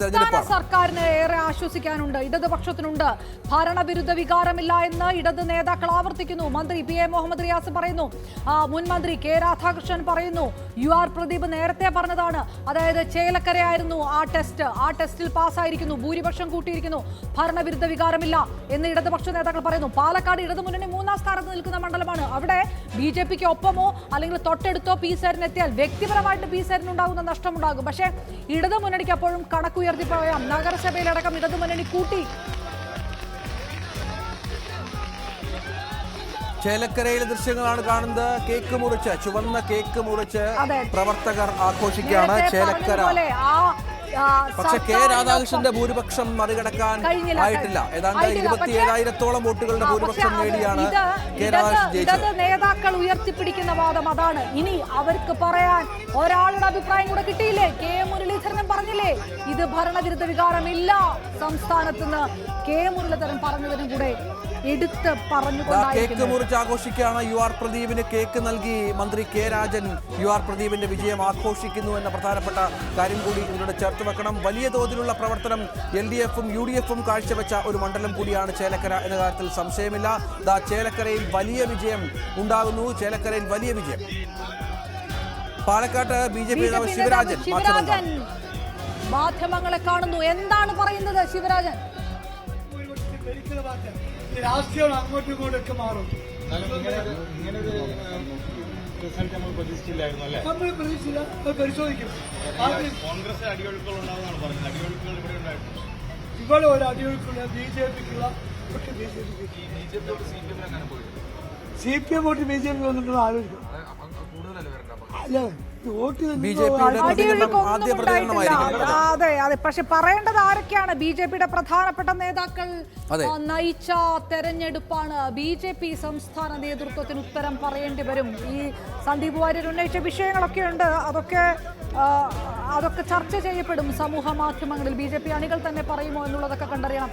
സംസ്ഥാന സർക്കാരിന് ഏറെ ആശ്വസിക്കാനുണ്ട്. ഇടതുപക്ഷത്തിനുണ്ട്. ഭരണവിരുദ്ധ വികാരമില്ല എന്ന് ഇടത് നേതാക്കൾ ആവർത്തിക്കുന്നു. മന്ത്രി പി എ മുഹമ്മദ് റിയാസ് പറയുന്നു, മുൻ മന്ത്രി കെ രാധാകൃഷ്ണൻ പറയുന്നു, UR പ്രദീപ് നേരത്തെ പറഞ്ഞതാണ്. അതായത് ചേലക്കരയായിരുന്നു ആ ടെസ്റ്റിൽ പാസ്സായിരിക്കുന്നു, ഭൂരിപക്ഷം കൂട്ടിയിരിക്കുന്നു, ഭരണവിരുദ്ധ വികാരമില്ല എന്ന് ഇടതുപക്ഷ നേതാക്കൾ പറയുന്നു. പാലക്കാട് ഇടതുമുന്നണി 3ാം സ്ഥാനത്ത് നിൽക്കുന്ന മണ്ഡലമാണ്. അവിടെ BJPക്ക് ഒപ്പമോ അല്ലെങ്കിൽ തൊട്ടടുത്തോ പി സരിന് എത്തിയാൽ വ്യക്തിപരമായിട്ട് പി സരിന് ഉണ്ടാകുന്ന നഷ്ടമുണ്ടാകും. പക്ഷേ ഇടതുമുന്നണിക്ക് അപ്പോഴും കണക്കുയർത്തി പറയാം. നഗരസഭയിലടക്കം ഇടതുമുന്നണി കൂട്ടി. ചേലക്കരയിലെ ദൃശ്യങ്ങളാണ് കാണുന്നത്. കേക്ക് മുറിച്ച്, ചുവന്ന കേക്ക് മുറിച്ച് പ്രവർത്തകർ ആഘോഷിക്കുകയാണ്. ചേലക്കര പക്ഷെ കെ രാധാകൃഷ്ണന്റെ ഭൂരിപക്ഷം മറികടക്കാൻ ആയിട്ടില്ല. ഏതാണ്ട് 27,000-ഓളം വോട്ടുകളുടെ ഭൂരിപക്ഷം നേടിയാണ് കെ രാധാകൃഷ്ണൻ ജയിച്ചത്. നേതാക്കൾ ഉയർത്തിപ്പിടിക്കുന്ന വാദം അതാണ്. ഇനി അവർക്ക് പറയാൻ ഒരാളുടെ അഭിപ്രായം കൂടെ കിട്ടിയില്ലേ? കെ മുരളീധരൻ പറഞ്ഞില്ലേ ഇത് ഭരണവിരുദ്ധ വികാരമില്ല സംസ്ഥാനത്ത്. കെ മുരളീധരൻ പറഞ്ഞതിനും കൂടെ എടുത്ത് കേക്ക് മുറിച്ച് ആഘോഷിക്കുകയാണ്. UR പ്രദീപിന് കേക്ക് നൽകി മന്ത്രി കെ രാജൻ UR പ്രദീപിന്റെ വിജയം ആഘോഷിക്കുന്നു എന്ന പ്രധാനപ്പെട്ട കാര്യം കൂടി ഇതിലൂടെ ചേർത്ത് വെക്കണം. വലിയ തോതിലുള്ള പ്രവർത്തനം LDFും UDFും കാഴ്ചവെച്ച ഒരു മണ്ഡലം കൂടിയാണ് ചേലക്കര എന്ന കാര്യത്തിൽ സംശയമില്ല. ചേലക്കരയിൽ വലിയ വിജയം ഉണ്ടാകുന്നു. ചേലക്കരയിൽ വലിയ വിജയം. പാലക്കാട്ട് BJP നേതാവ് ശിവരാജൻ മാധ്യമങ്ങളെ കാണുന്നു. എന്താണ് പറയുന്നത് ശിവരാജൻ? രാഷ്ട്രീയം അങ്ങോട്ടും ഇങ്ങോട്ടൊക്കെ മാറും. നമ്മൾ പ്രതീക്ഷിച്ചില്ല, പരിശോധിക്കും. ഇവിടെ ഒരു അടിയൊഴുക്കുള്ള BJPക്കുള്ള CPM വോട്ട് BJP വന്നിട്ടുള്ള ആലോചിക്കും. അതെ അതെ. പക്ഷെ പറയേണ്ടത് ആരൊക്കെയാണ്? BJPയുടെ പ്രധാനപ്പെട്ട നേതാക്കൾ നയിച്ച തെരഞ്ഞെടുപ്പാണ്. BJP സംസ്ഥാന നേതൃത്വത്തിന് ഉത്തരം പറയേണ്ടി വരും. ഈ സന്ദീപ് വാര്യർ ഉന്നയിച്ച വിഷയങ്ങളൊക്കെ ഉണ്ട്. അതൊക്കെ ചർച്ച ചെയ്യപ്പെടും സമൂഹ മാധ്യമങ്ങളിൽ. BJP അണികൾ തന്നെ പറയുമോ എന്നുള്ളതൊക്കെ കണ്ടറിയണം.